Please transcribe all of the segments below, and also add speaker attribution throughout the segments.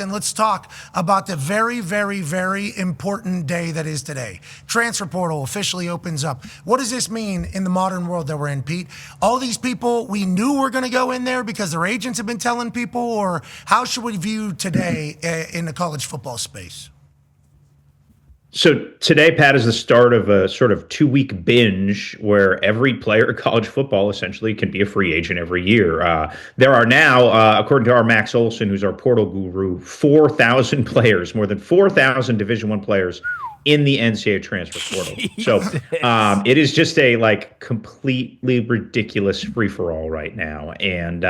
Speaker 1: And let's talk about the very, very, very important day that is today. Transfer portal officially opens up. What does this mean in the modern world that we're in, Pete? All these people we knew were going to go in there because their agents have been telling people, or how should we view today in the college football space?
Speaker 2: So today, Pat, is the start of a sort of 2-week binge where every player in college football essentially can be a free agent every year. There are now, according to our Max Olson, who's our portal guru, 4,000 players, more than 4,000 Division I players in the NCAA transfer portal. So it is just a completely ridiculous free-for-all right now. And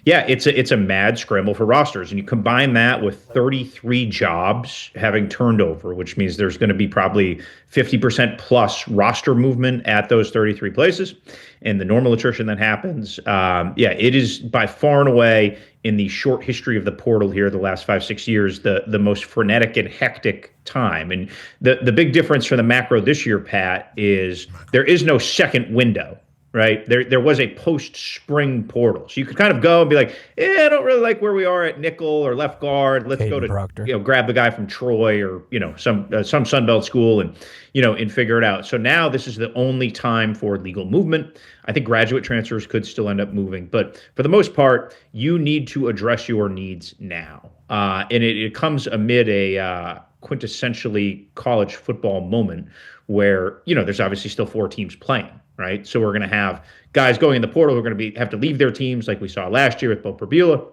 Speaker 2: it's a mad scramble for rosters. And you combine that with 33 jobs having turned over, which means there's going to be probably 50% plus roster movement at those 33 places. And the normal attrition that happens, it is by far and away in the short history of the portal here, the last 5-6 years, the most frenetic and hectic time. And the big difference for the macro this year, Pat, is there is no second window, right? There was a post-spring portal. So you could kind of go and be like, I don't really like where we are at nickel or left guard. Let's go to Proctor. Grab the guy from Troy or some Sunbelt school and figure it out. So now this is the only time for legal movement. I think graduate transfers could still end up moving, but for the most part, you need to address your needs now. And it comes amid a quintessentially college football moment where, there's obviously still 4 teams playing, right? So we're going to have guys going in the portal who are going to have to leave their teams like we saw last year with Bo Perbula.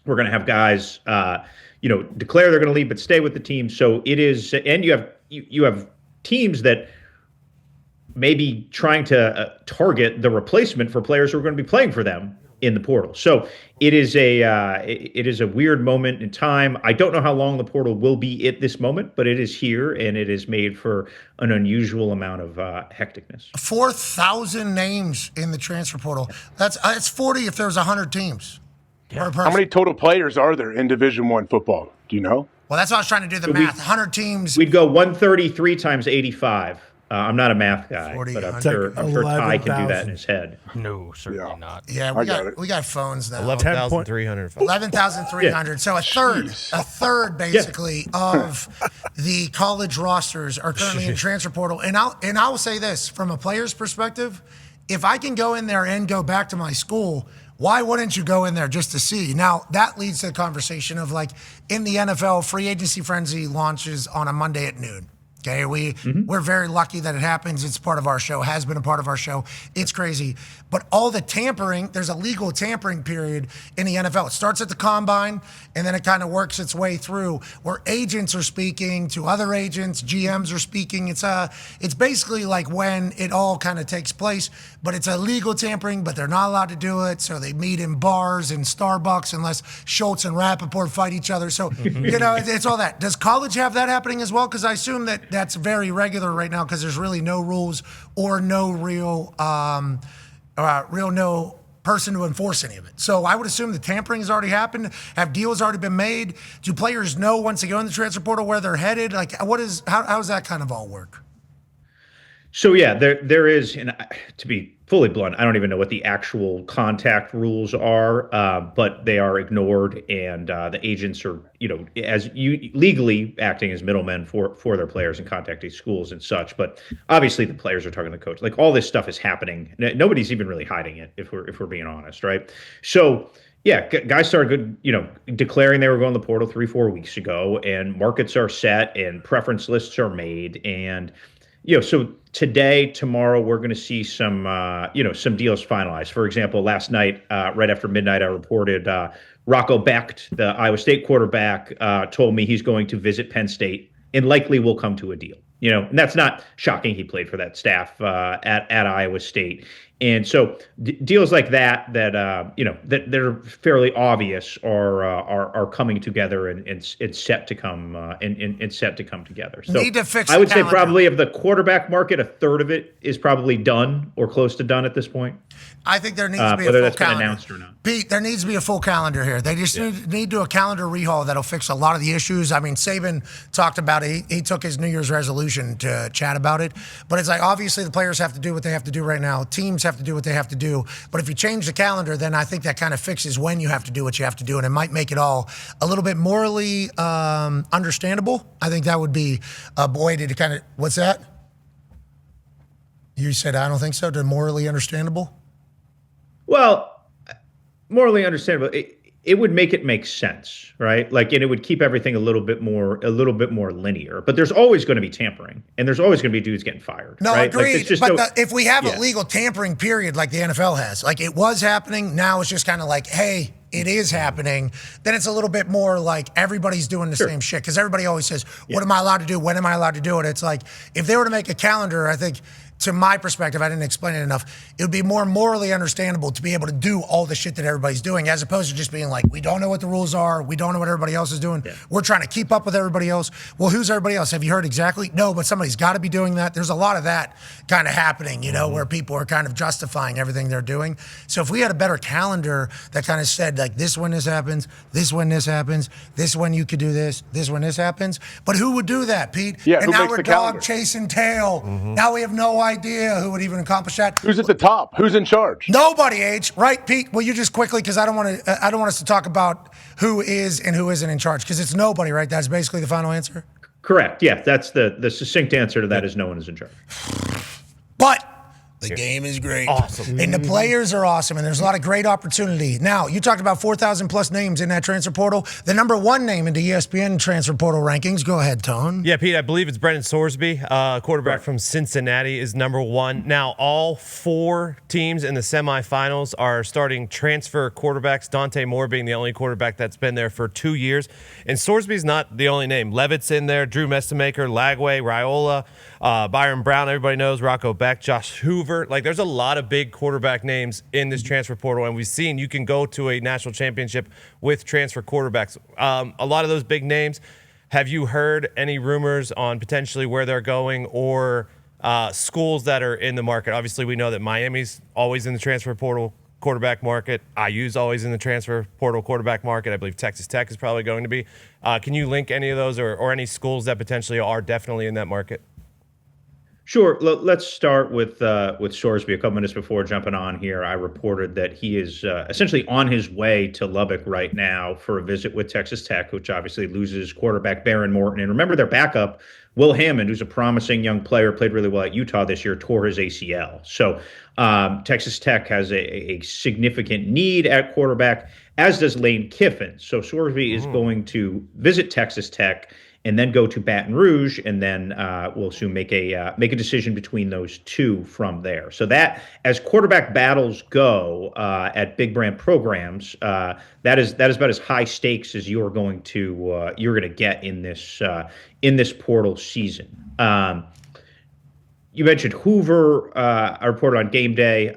Speaker 2: We're going to have guys, declare they're going to leave but stay with the team. So it is, and you have teams that maybe trying to target the replacement for players who are going to be playing for them in the portal. So it is a weird moment in time. I don't know how long the portal will be at this moment, but it is here, and it is made for an unusual amount of hecticness.
Speaker 1: 4,000 names in the transfer portal. That's 40 if there's 100 teams.
Speaker 3: Yeah. How many total players are there in Division I football? Do you know?
Speaker 1: Well, that's why I was trying to do the math. 100 teams.
Speaker 2: We'd go 133 times 85. I'm not a math guy, 40, but I'm sure Ty can do that in his head.
Speaker 4: No, certainly not.
Speaker 1: Yeah, we got phones now.
Speaker 4: 11,300.
Speaker 1: 11,300. So a third basically of the college rosters are currently in transfer portal. And I will say this from a player's perspective: if I can go in there and go back to my school, why wouldn't you go in there just to see? Now, that leads to the conversation of in the NFL, free agency frenzy launches on a Monday at noon. Okay, we're very lucky that it happens. It's part of our show, has been a part of our show. It's crazy. But all the tampering, there's a legal tampering period in the NFL. It starts at the combine, and then it kind of works its way through where agents are speaking to other agents, GMs are speaking. It's basically like when it all kind of takes place, but it's a legal tampering, but they're not allowed to do it. So they meet in bars and Starbucks unless Schultz and Rappaport fight each other. So, it's all that. Does college have that happening as well? Because I assume that's very regular right now because there's really no rules or no real no person to enforce any of it. So I would assume the tampering has already happened. Have deals already been made? Do players know once they go in the transfer portal where they're headed? How does that kind of all work?
Speaker 2: So yeah, there is, and to be fully blunt, I don't even know what the actual contact rules are, but they are ignored, and the agents are, legally acting as middlemen for their players and contacting schools and such. But obviously, the players are talking to the coach. All this stuff is happening. Nobody's even really hiding it, if we're being honest, right? So. Yeah, guys started declaring they were going to the portal 3-4 weeks ago, and markets are set and preference lists are made, and so today, tomorrow, we're going to see some deals finalized. For example, last night, right after midnight, I reported Rocco Becht, the Iowa State quarterback, told me he's going to visit Penn State and likely will come to a deal. And that's not shocking. He played for that staff at Iowa State. And so deals like that are fairly obvious are coming together and set to come and set to come together. So
Speaker 1: need to fix
Speaker 2: I would say
Speaker 1: calendar.
Speaker 2: probably of the quarterback market, a third of it is probably done or close to done at this point.
Speaker 1: I think there needs to be a
Speaker 2: whether
Speaker 1: full
Speaker 2: that's been
Speaker 1: calendar.
Speaker 2: announced or not.
Speaker 1: Pete, there needs to be a full calendar here. They just need to do a calendar rehaul that'll fix a lot of the issues. I mean, Saban talked about it. He took his New Year's resolution to chat about it. But it's obviously the players have to do what they have to do right now. Teams have have to do what they have to do. But if you change the calendar, then I think that kind of fixes when you have to do what you have to do, and it might make it all a little bit morally understandable. I think that would be a way to kind of, what's that? You said, I don't think so, to morally understandable?
Speaker 2: Well, morally understandable. It would make it make sense, right? Like, and it would keep everything a little bit more linear. But there's always going to be tampering, and there's always going to be dudes getting fired.
Speaker 1: No,
Speaker 2: right?
Speaker 1: agreed.
Speaker 2: Like,
Speaker 1: but if we have a legal tampering period like the NFL has, like it was happening, now it's just kind of like, hey, it is happening, then it's a little bit more like everybody's doing the same shit. Because everybody always says, what am I allowed to do? When am I allowed to do it? It's like, if they were to make a calendar, I think, to my perspective, I didn't explain it enough, it would be more morally understandable to be able to do all the shit that everybody's doing, as opposed to just being like, we don't know what the rules are, we don't know what everybody else is doing, we're trying to keep up with everybody else. Well, who's everybody else? Have you heard exactly? No, but somebody's got to be doing that. There's a lot of that kind of happening, you know, where people are kind of justifying everything they're doing. So if we had a better calendar that kind of said, like, this when this happens, this when this happens, this when you could do this when this happens. But who would do that, Pete?
Speaker 3: Yeah,
Speaker 1: and
Speaker 3: who
Speaker 1: now
Speaker 3: makes
Speaker 1: we're
Speaker 3: the
Speaker 1: dog
Speaker 3: calendar?
Speaker 1: chasing tail. Now we have no idea who would even accomplish that.
Speaker 3: Who's at the top? Who's in charge?
Speaker 1: Nobody, H. Right, Pete? Will you just quickly, because I don't want us to talk about who is and who isn't in charge, because it's nobody, right? That's basically the final answer.
Speaker 2: Correct. Yeah, that's the succinct answer to that is no one is in charge.
Speaker 1: But the game is great.
Speaker 4: Awesome.
Speaker 1: And the players are awesome, and there's a lot of great opportunity. Now, you talked about 4,000 plus names in that transfer portal. The number one name in the ESPN transfer portal rankings. Go ahead, Tone.
Speaker 4: Yeah, Pete, I believe it's Brendan Sorsby, quarterback from Cincinnati, is number one. Now, all four teams in the semifinals are starting transfer quarterbacks, Dante Moore being the only quarterback that's been there for 2 years. And Sorsby's not the only name. Levitt's in there, Drew Messamaker, Lagway, Raiola, Byron Brown, everybody knows, Rocco Beck, Josh Hoover. Like, there's a lot of big quarterback names in this transfer portal, and we've seen you can go to a national championship with transfer quarterbacks. A lot of those big names. Have you heard any rumors on potentially where they're going or schools that are in the market? Obviously, we know that Miami's always in the transfer portal quarterback market. IU's always in the transfer portal quarterback market. I believe Texas Tech is probably going to be. Can you link any of those or any schools that potentially are definitely in that market?
Speaker 2: Sure. Let's start with Sorsby. A couple minutes before jumping on here, I reported that he is essentially on his way to Lubbock right now for a visit with Texas Tech, which obviously loses quarterback Barron Morton. And remember, their backup, Will Hammond, who's a promising young player, played really well at Utah this year, tore his ACL. So Texas Tech has a significant need at quarterback, as does Lane Kiffin. So Sorsby is going to visit Texas Tech and then go to Baton Rouge, and then we'll soon make a decision between those two from there. So that, as quarterback battles go at big brand programs, that is about as high stakes as you're going to get in this portal season. You mentioned Hoover. I reported on Game Day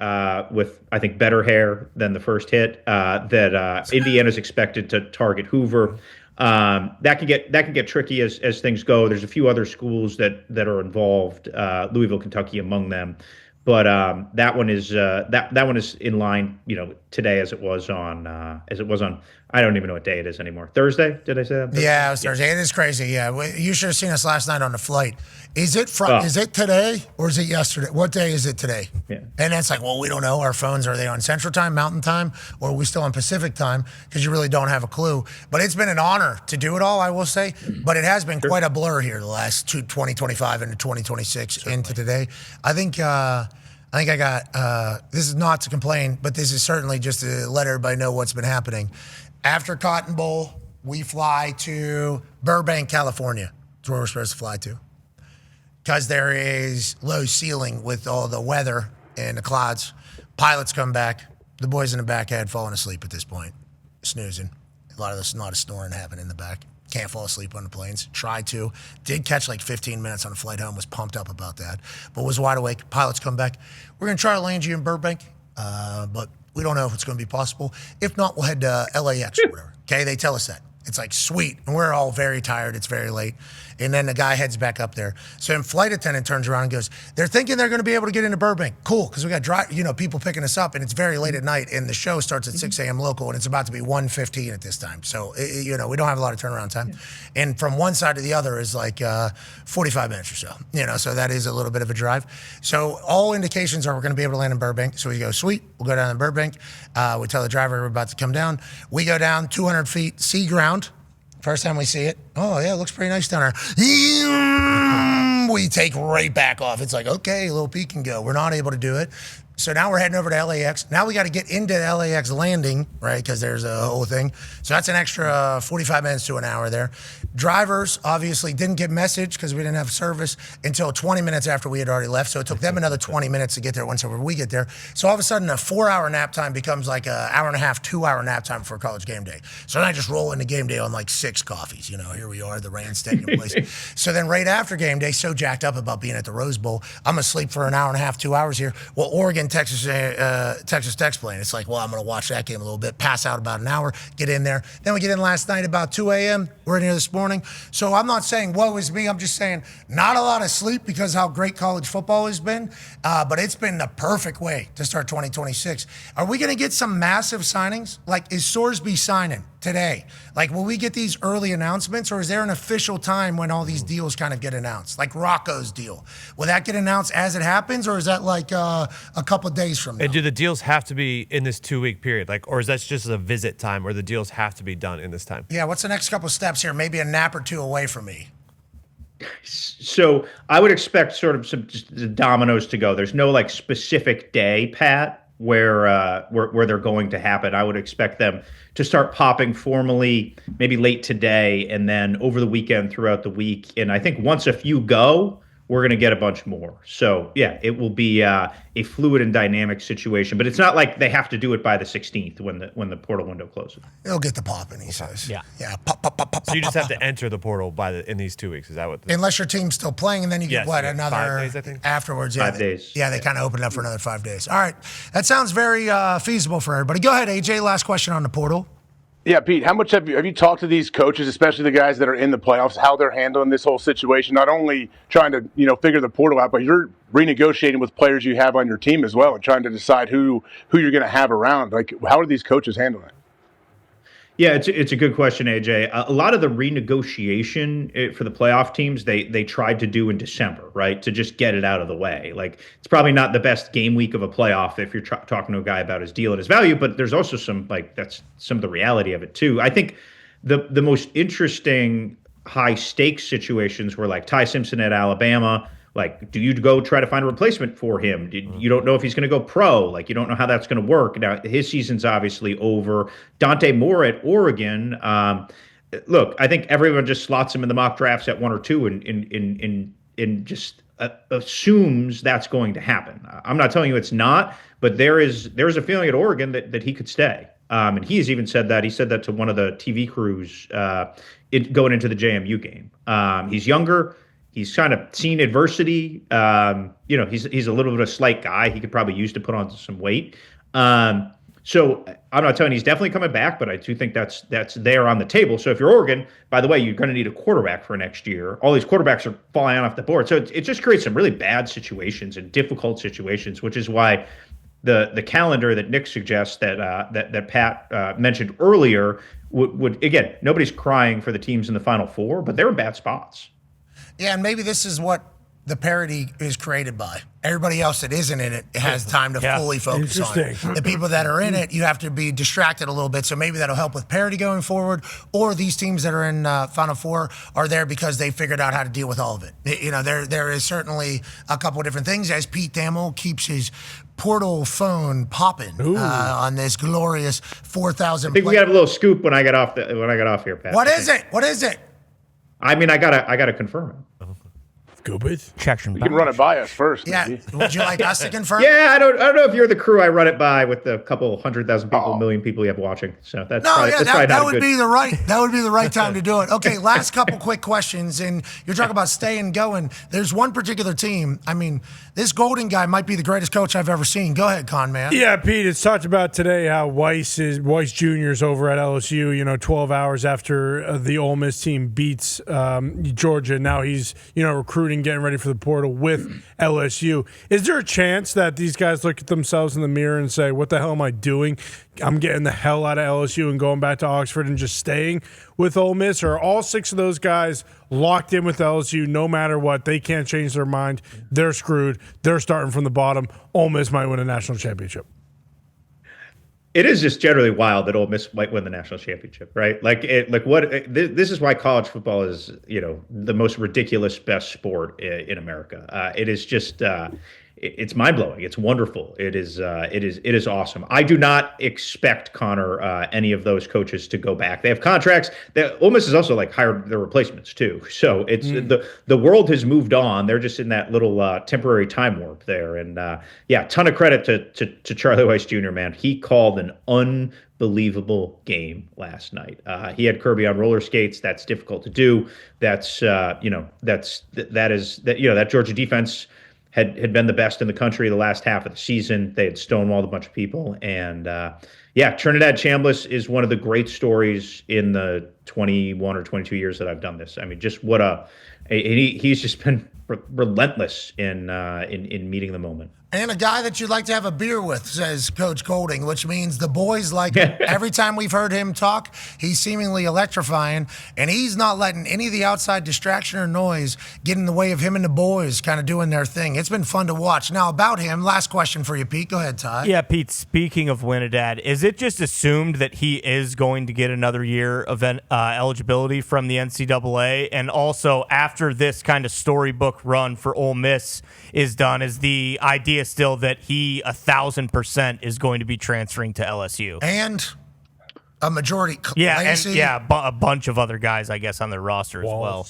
Speaker 2: with, I think, better hair than the first hit that Indiana's expected to target Hoover. That can get tricky as things go. There's a few other schools that are involved, Louisville, Kentucky among them, but that one is in line, today as it was on I don't even know what day it is anymore. Thursday? Did I say that?
Speaker 1: Yeah, it was Thursday. It is crazy. Yeah, you should have seen us last night on the flight. Is it Is it today or is it yesterday? What day is it today?
Speaker 2: Yeah.
Speaker 1: And it's like, well, we don't know. Our phones, are they on Central Time, Mountain Time, or are we still on Pacific Time? Because you really don't have a clue. But it's been an honor to do it all, I will say. But it has been quite a blur here the last 2025 into 2026 into today. I think I got, this is not to complain, but this is certainly just to let everybody know what's been happening. After Cotton Bowl, we fly to Burbank, California. That's where we're supposed to fly to. Because there is low ceiling with all the weather and the clouds. Pilots come back. The boys in the back had fallen asleep at this point, snoozing. A lot of snoring happened in the back. Can't fall asleep on the planes. Tried to. Did catch like 15 minutes on the flight home. Was pumped up about that. But was wide awake. Pilots come back. We're going to try to land you in Burbank. But we don't know if it's going to be possible. If not, we'll head to LAX or whatever. Okay, they tell us that. It's like, sweet. And we're all very tired. It's very late. And then the guy heads back up there. So then flight attendant turns around and goes, they're thinking they're going to be able to get into Burbank. Cool, because we got people picking us up, and it's very late at night, and the show starts at 6 a.m. local, and it's about to be 1:15 at this time. So, we don't have a lot of turnaround time. Yeah. And from one side to the other is like 45 minutes or so. So that is a little bit of a drive. So all indications are we're going to be able to land in Burbank. So we go, sweet, we'll go down to Burbank. We tell the driver we're about to come down. We go down 200 feet, sea ground. First time we see it, oh yeah, it looks pretty nice down there. We take right back off. It's like, okay, a little peek and go. We're not able to do it. So now we're heading over to LAX. Now we got to get into LAX landing, right? Because there's a whole thing. So that's an extra 45 minutes to an hour there. Drivers obviously didn't get message because we didn't have service until 20 minutes after we had already left. So it took them another 20 minutes to get there once we get there. So all of a sudden, a 4-hour nap time becomes like an hour and a half, 2-hour nap time for college game day. So then I just roll into game day on like 6 coffees. Here we are, the rain's taking place. So then right after game day, so jacked up about being at the Rose Bowl, I'm going to sleep for an hour and a half, 2 hours here. Well, Oregon, Texas Tech's playing. It's like, well, I'm going to watch that game a little bit, pass out about an hour, get in there. Then we get in last night about 2 a.m. We're in here this morning. So I'm not saying woe is me. I'm just saying not a lot of sleep because how great college football has been. But it's been the perfect way to start 2026. Are we going to get some massive signings? Like, is Sorsby signing today? Like, will we get these early announcements, or is there an official time when all these deals kind of get announced? Like Rocco's deal. Will that get announced as it happens, or is that like a couple of days from now?
Speaker 4: And do the deals have to be in this 2-week period? Or is that just a visit time, or the deals have to be done in this time?
Speaker 1: Yeah, what's the next couple of steps here? Maybe a nap or two away from me.
Speaker 2: So I would expect sort of some just the dominoes to go. There's no like specific day, Pat, where they're going to happen. I would expect them to start popping formally maybe late today, and then over the weekend throughout the week. And I think once a few go, we're going to get a bunch more. So yeah, it will be a fluid and dynamic situation, but it's not like they have to do it by the 16th when the portal window closes.
Speaker 1: They'll get the popping, he says.
Speaker 4: Yeah.
Speaker 1: Pop, pop, pop, pop.
Speaker 4: So you just
Speaker 1: pop,
Speaker 4: have to enter the portal in these 2 weeks. Is that what?
Speaker 1: Unless your team's still playing, and then you get another
Speaker 4: 5 days, I think?
Speaker 1: Afterwards.
Speaker 2: 5 days.
Speaker 1: Yeah, they kind of open it up for another 5 days. All right, that sounds very feasible for everybody. Go ahead, AJ. Last question on the portal.
Speaker 3: Yeah, Pete, how much have you talked to these coaches, especially the guys that are in the playoffs, how they're handling this whole situation? Not only trying to, figure the portal out, but you're renegotiating with players you have on your team as well and trying to decide who you're going to have around. Like, how are these coaches handling it?
Speaker 2: Yeah, it's a good question, AJ. A lot of the renegotiation for the playoff teams, they tried to do in December, right, to just get it out of the way. Like, it's probably not the best game week of a playoff if you're talking to a guy about his deal and his value, but there's also that's some of the reality of it too. I think the most interesting high stakes situations were like Ty Simpson at Alabama. Like, do you go try to find a replacement for him? You don't know if he's going to go pro. Like, you don't know how that's going to work. Now, his season's obviously over. Dante Moore at Oregon. Look, I think everyone just slots him in the mock drafts at 1 or 2 and just assumes that's going to happen. I'm not telling you it's not, but there's a feeling at Oregon that he could stay. And he's even said that. He said that to one of the TV crews going into the JMU game. He's younger. He's kind of seen adversity. He's a little bit of a slight guy. He could probably use to put on some weight. So I'm not telling you he's definitely coming back, but I do think that's there on the table. So if you're Oregon, by the way, you're going to need a quarterback for next year. All these quarterbacks are falling off the board. So it just creates some really bad situations and difficult situations, which is why the calendar that Nick suggests that Pat mentioned earlier would again, nobody's crying for the teams in the Final Four, but they're in bad spots.
Speaker 1: Yeah, and maybe this is what the parity is created by. Everybody else that isn't in it has time to fully focus on it. The people that are in it, you have to be distracted a little bit. So maybe that'll help with parity going forward. Or these teams that are in Final Four are there because they figured out how to deal with all of it. There is certainly a couple of different things as Pete Thamel keeps his portal phone popping on this glorious 4,000.
Speaker 2: I think we got a little scoop when I got off here, Pat.
Speaker 1: What is it?
Speaker 2: I mean, I gotta confirm it.
Speaker 5: Good.
Speaker 6: Checks and
Speaker 3: You can run it by us first.
Speaker 1: Yeah.
Speaker 3: maybe.
Speaker 1: Would you like us to confirm?
Speaker 2: Yeah, I don't know if you're the crew I run it by with the couple 100,000 people, million people you have watching. So that's
Speaker 1: No,
Speaker 2: probably,
Speaker 1: yeah,
Speaker 2: that's probably
Speaker 1: that
Speaker 2: not a
Speaker 1: would
Speaker 2: good.
Speaker 1: be the right time to do it. Okay, last couple quick questions, and you're talking about staying going. There's one particular team. I mean, this Golden guy might be the greatest coach I've ever seen. Go ahead, Con Man.
Speaker 5: Yeah, Pete, it's talked about today how Weiss Jr. is over at LSU, 12 hours after the Ole Miss team beats Georgia. Now he's, recruiting, getting ready for the portal with LSU. Is there a chance that these guys look at themselves in the mirror and say, what the hell am I doing? I'm getting the hell out of LSU and going back to Oxford and just staying with Ole Miss? Or are all 6 of those guys locked in with LSU no matter what? They can't change their mind. They're screwed. They're starting from the bottom. Ole Miss might win a national championship.
Speaker 2: It is just generally wild that Ole Miss might win the national championship, right? This is why college football is, the most ridiculous best sport in America. It is just, it's mind blowing. It's wonderful. It is awesome. I do not expect, Connor, any of those coaches to go back. They have contracts. Ole Miss has also hired their replacements too. So it's the world has moved on. They're just in that little temporary time warp there. And ton of credit to Charlie Weiss Jr. Man, he called an unbelievable game last night. He had Kirby on roller skates. That's difficult to do. That Georgia defense had been the best in the country the last half of the season. They had stonewalled a bunch of people. And Trinidad Chambliss is one of the great stories in the 21 or 22 years that I've done this. I mean, just he's just been relentless in meeting the moment.
Speaker 1: And a guy that you'd like to have a beer with, says Coach Golding, which means the boys like him. Every time we've heard him talk, he's seemingly electrifying, and he's not letting any of the outside distraction or noise get in the way of him and the boys kind of doing their thing. It's been fun to watch. Now, about him, last question for you, Pete. Go ahead, Ty.
Speaker 6: Yeah, Pete, speaking of Winidad, is it just assumed that he is going to get another year of eligibility from the NCAA? And also, after this kind of storybook run for Ole Miss is done, is the idea still that he 1,000% is going to be transferring to LSU?
Speaker 1: And a majority.
Speaker 6: Lacey. A bunch of other guys, I guess, on their roster as well.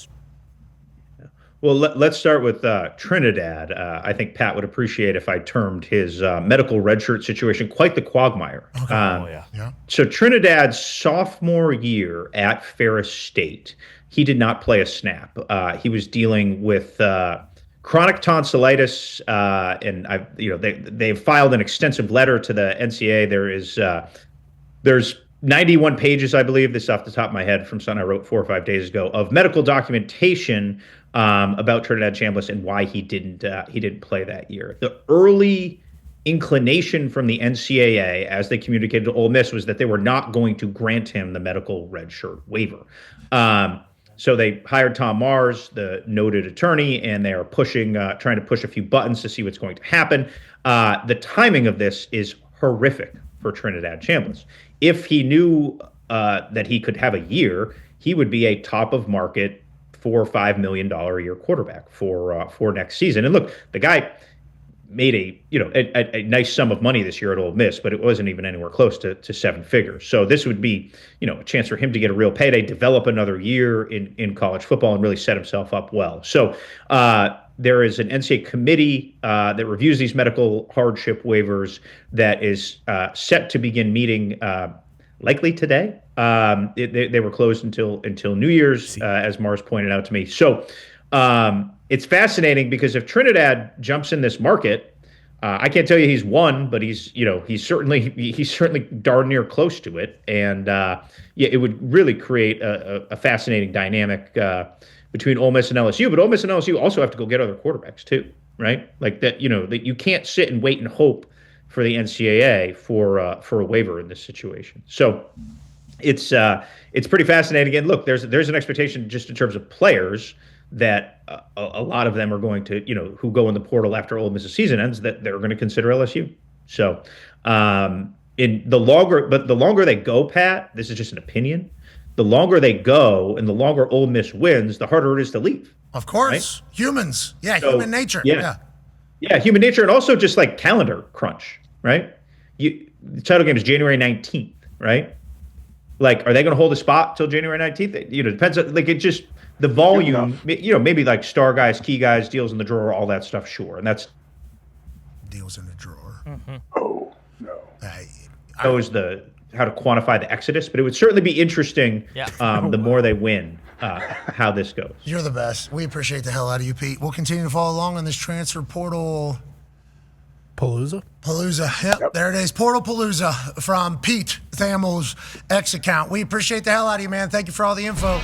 Speaker 2: Well, let's start with Trinidad. I think Pat would appreciate if I termed his medical redshirt situation quite the quagmire.
Speaker 1: Okay.
Speaker 2: So Trinidad's sophomore year at Ferris State, he did not play a snap. He was dealing with chronic tonsillitis, and they've filed an extensive letter to the NCAA. There's 91 pages, I believe, this off the top of my head from something I wrote 4 or 5 days ago, of medical documentation about Trinidad Chambliss and why he didn't play that year. The early inclination from the NCAA, as they communicated to Ole Miss, was that they were not going to grant him the medical red shirt waiver. So they hired Tom Mars, the noted attorney, and they are trying to push a few buttons to see what's going to happen. The timing of this is horrific for Trinidad Chambliss. If he knew that he could have a year, he would be a top of market $4 or $5 million a year quarterback for next season. And look, the guy made a nice sum of money this year at Ole Miss, but it wasn't even anywhere close to 7 figures. So this would be, a chance for him to get a real payday, develop another year in college football, and really set himself up well. So there is an NCAA committee that reviews these medical hardship waivers that is set to begin meeting likely today. They were closed until New Year's, as Mars pointed out to me. So it's fascinating because if Trinidad jumps in this market, I can't tell you he's won, but he's certainly darn near close to it. And it would really create a fascinating dynamic between Ole Miss and LSU. But Ole Miss and LSU also have to go get other quarterbacks too, right? Like that, that you can't sit and wait and hope for the NCAA for a waiver in this situation. So it's pretty fascinating. And look, there's an expectation just in terms of players that a lot of them are going to, who go in the portal after Ole Miss's season ends, that they're going to consider LSU. So the longer they go, Pat, this is just an opinion. The longer they go and the longer Ole Miss wins, the harder it is to leave.
Speaker 1: Of course. Right? Humans. Yeah,
Speaker 2: so,
Speaker 1: human nature.
Speaker 2: Yeah, human nature, and also just like calendar crunch, right? The title game is January 19th, right? Like, are they going to hold a spot till January 19th? It depends. Like, it just The volume, maybe like star guys, key guys, deals in the drawer, all that stuff, sure. And that's
Speaker 1: deals in the drawer.
Speaker 3: Oh, no.
Speaker 2: Knows how to quantify the exodus, but it would certainly be interesting the more they win, how this goes.
Speaker 1: You're the best. We appreciate the hell out of you, Pete. We'll continue to follow along on this transfer portal.
Speaker 5: Palooza?
Speaker 1: Yep, there it is. Portal Palooza from Pete Thamel's X account. We appreciate the hell out of you, man. Thank you for all the info.